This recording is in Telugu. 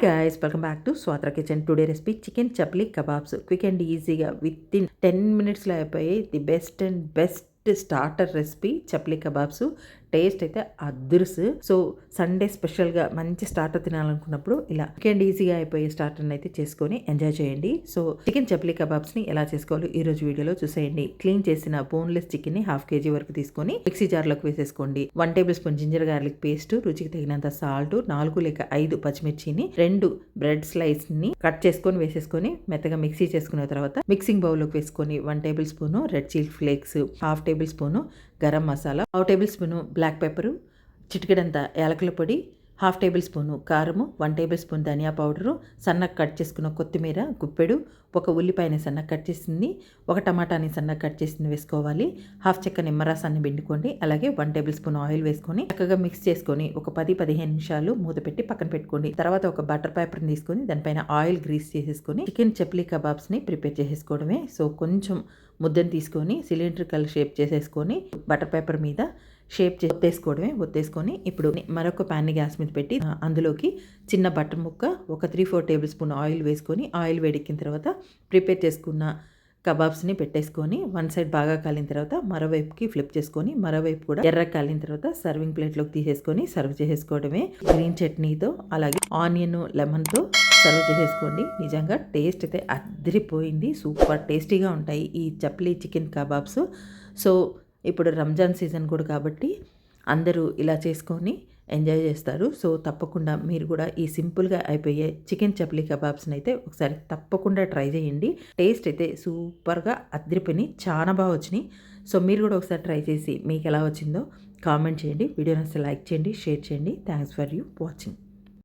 Guys, welcome back to Swatra Kitchen. Today recipe chicken chapli kebabs. Quick and easy గా within 10 minutes లో అయిపోయి the best starter recipe chapli kebabs. Taste అయితే అదుర్స్. సో సండే స్పెషల్గా మంచి స్టార్టర్ తినాలనుకున్నప్పుడు ఇలా క్విక్ అండ్ ఈజీగా అయిపోయే స్టార్టర్ని అయితే చేసుకొని ఎంజాయ్ చేయండి. సో చికెన్ చప్లీ కబాబ్స్ని ఎలా చేసుకోవాలో ఈ రోజు వీడియోలో చూసేయండి. క్లీన్ చేసిన బోన్లెస్ చికెన్ని 1/2 kg వరకు తీసుకొని మిక్సీ జార్లోకి వేసేసుకోండి. 1 tablespoon ginger garlic paste, రుచికి తగినంత సాల్ట్, 4 లేక 5 పచ్చిమిర్చిని, 2 బ్రెడ్ స్లైస్ని కట్ చేసుకొని వేసేసుకొని మెత్తగా మిక్సీ చేసుకున్న తర్వాత మిక్సింగ్ బౌల్లోకి వేసుకొని 1 tablespoon red chilli flakes, 1/2 tablespoon garam masala, 1/2 tablespoon black pepper, చిటికెడంత యాలకుల పొడి, 1/2 టేబుల్ స్పూన్ కారము, 1 టేబుల్ స్పూన్ ధనియా పౌడరు, సన్నగా కట్ చేసుకున్న కొత్తిమీర గుప్పెడు, 1 ఉల్లిపాయని సన్నగా కట్ చేసింది, 1 టమాటాని సన్నగా కట్ చేసింది వేసుకోవాలి. 1/2 చెక్క నిమ్మరసాన్ని పిండుకోండి. అలాగే 1 టేబుల్ స్పూన్ ఆయిల్ వేసుకొని చక్కగా మిక్స్ చేసుకొని ఒక 10-15 నిమిషాలు మూత పెట్టి పక్కన పెట్టుకోండి. తర్వాత ఒక బటర్ పేపర్ని తీసుకొని దానిపైన ఆయిల్ గ్రీస్ చేసేసుకొని చికెన్ చప్లీ కబాబ్స్ని ప్రిపేర్ చేసేసుకోవడమే. సో కొంచెం ముద్దను తీసుకొని సిలిండ్రికల్ షేప్ చేసేసుకొని బటర్ పేపర్ మీద షేప్ ఒత్తేసుకొని ఇప్పుడు మరొక ప్యాన్ని గ్యాస్ మీద పెట్టి అందులోకి చిన్న బటర్ ముక్క, ఒక 3-4 టేబుల్ స్పూన్ ఆయిల్ వేసుకొని ఆయిల్ వేడెక్కిన తర్వాత ప్రిపేర్ చేసుకున్న కబాబ్స్ని పెట్టేసుకొని వన్ సైడ్ బాగా కాలిన తర్వాత మరోవైపుకి ఫ్లిప్ చేసుకొని మరోవైపు కూడా ఎర్రగా కాలిన తర్వాత సర్వింగ్ ప్లేట్లోకి తీసేసుకొని సర్వ్ చేసేసుకోవడమే. గ్రీన్ చట్నీతో అలాగే ఆనియన్ లెమన్తో సర్వ్ చేసేసుకోండి. నిజంగా టేస్ట్ అయితే అదిరిపోయింది. సూపర్ టేస్టీగా ఉంటాయి ఈ చప్లీ చికెన్ కబాబ్స్. సో ఇప్పుడు రంజాన్ సీజన్ కూడా కాబట్టి అందరూ ఇలా చేసుకొని ఎంజాయ్ చేస్తారు. సో తప్పకుండా మీరు కూడా ఈ సింపుల్గా అయిపోయే చికెన్ చప్లీ కబాబ్స్ని అయితే ఒకసారి తప్పకుండా ట్రై చేయండి. టేస్ట్ అయితే సూపర్గా అదిరిపోయి చాలా బాగా వచ్చినాయి. సో మీరు కూడా ఒకసారి ట్రై చేసి మీకు ఎలా వచ్చిందో కామెంట్ చేయండి. వీడియోని అసలు లైక్ చేయండి, షేర్ చేయండి. Thanks for you watching.